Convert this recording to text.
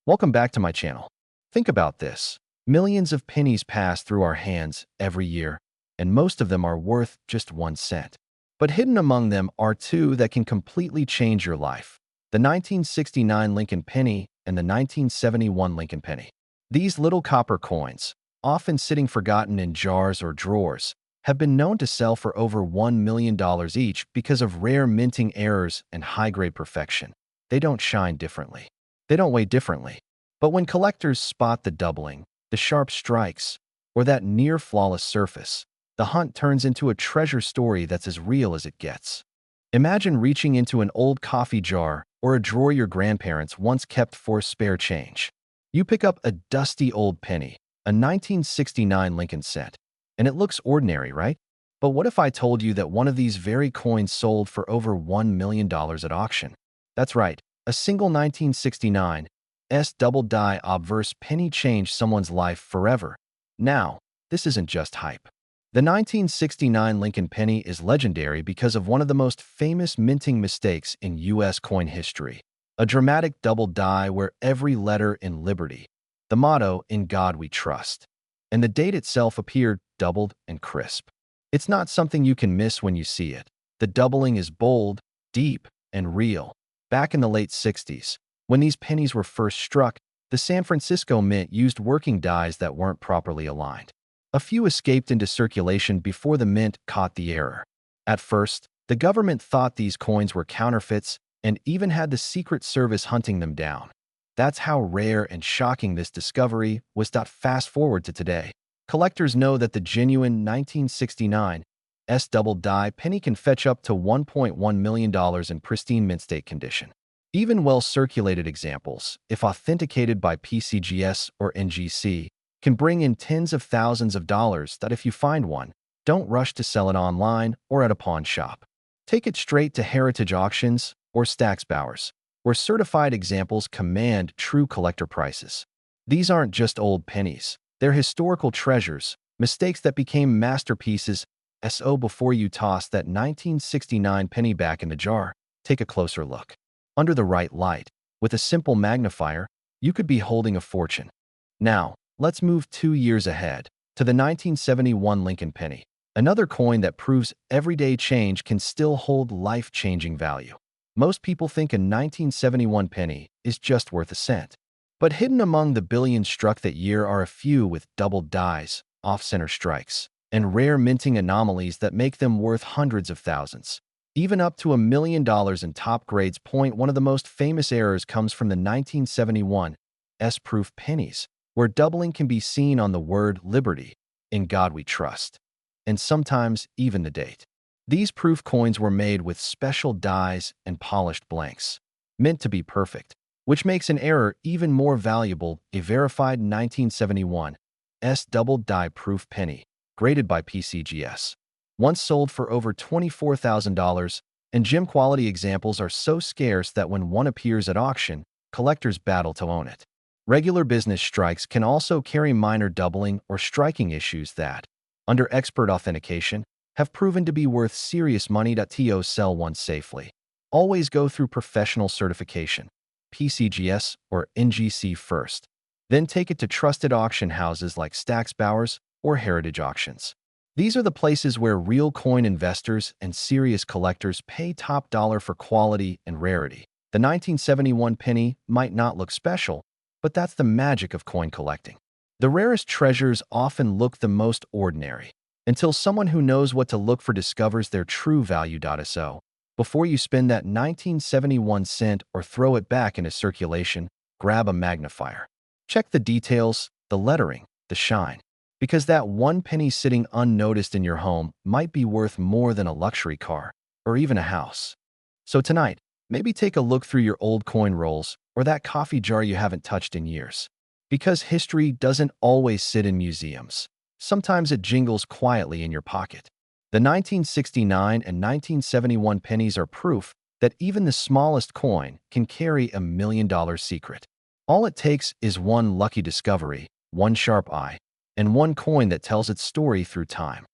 Welcome back to my channel. Think about this. Millions of pennies pass through our hands every year, and most of them are worth just 1 cent. But hidden among them are two that can completely change your life: the 1969 Lincoln penny and the 1971 Lincoln penny. These little copper coins, often sitting forgotten in jars or drawers, have been known to sell for over $1 million each because of rare minting errors and high-grade perfection. They don't shine differently. They don't weigh differently. But when collectors spot the doubling, the sharp strikes, or that near-flawless surface, the hunt turns into a treasure story that's as real as it gets. Imagine reaching into an old coffee jar or a drawer your grandparents once kept for spare change. You pick up a dusty old penny, a 1969 Lincoln cent, and it looks ordinary, right? But what if I told you that one of these very coins sold for over $1 million at auction? That's right, a single 1969 double die obverse penny changed someone's life forever. Now, this isn't just hype. The 1969 Lincoln penny is legendary because of one of the most famous minting mistakes in U.S. coin history: a dramatic double die where every letter in Liberty, the motto "In God We Trust," and the date itself appeared doubled and crisp. It's not something you can miss when you see it. The doubling is bold, deep, and real. Back in the late 60s, when these pennies were first struck, the San Francisco Mint used working dies that weren't properly aligned. A few escaped into circulation before the Mint caught the error. At first, the government thought these coins were counterfeits and even had the Secret Service hunting them down. That's how rare and shocking this discovery was. Fast forward to today. Collectors know that the genuine 1969 double die penny can fetch up to $1.1 million in pristine mint state condition. Even well-circulated examples, if authenticated by PCGS or NGC, can bring in tens of thousands of dollars. If you find one, don't rush to sell it online or at a pawn shop. Take it straight to heritage auctions or Stack's Bowers, where certified examples command true collector prices. These aren't just old pennies. They're historical treasures, mistakes that became masterpieces. So before you toss that 1969 penny back in the jar, take a closer look. Under the right light, with a simple magnifier, you could be holding a fortune. Now, let's move 2 years ahead to the 1971 Lincoln penny, another coin that proves everyday change can still hold life-changing value. Most people think a 1971 penny is just worth a cent. But hidden among the billions struck that year are a few with doubled dies, off-center strikes, and rare minting anomalies that make them worth hundreds of thousands, even up to $1 million in top grades. One of the most famous errors comes from the 1971 proof pennies, where doubling can be seen on the word Liberty, "In God We Trust," and sometimes even the date. These proof coins were made with special dies and polished blanks, meant to be perfect, which makes an error even more valuable. A verified 1971 double die proof penny, graded by PCGS, once sold for over $24,000, and gem quality examples are so scarce that when one appears at auction, collectors battle to own it. Regular business strikes can also carry minor doubling or striking issues that, under expert authentication, have proven to be worth serious money. To sell one safely, always go through professional certification, PCGS or NGC first. Then take it to trusted auction houses like Stack's Bowers or Heritage Auctions. These are the places where real coin investors and serious collectors pay top dollar for quality and rarity. The 1971 penny might not look special, but that's the magic of coin collecting. The rarest treasures often look the most ordinary, until someone who knows what to look for discovers their true value. So, before you spend that 1971 cent or throw it back into circulation, grab a magnifier. Check the details, the lettering, the shine, because that one penny sitting unnoticed in your home might be worth more than a luxury car or even a house. So tonight, maybe take a look through your old coin rolls or that coffee jar you haven't touched in years. Because history doesn't always sit in museums. Sometimes it jingles quietly in your pocket. The 1969 and 1971 pennies are proof that even the smallest coin can carry $1 million secret. All it takes is one lucky discovery, one sharp eye, and one coin that tells its story through time.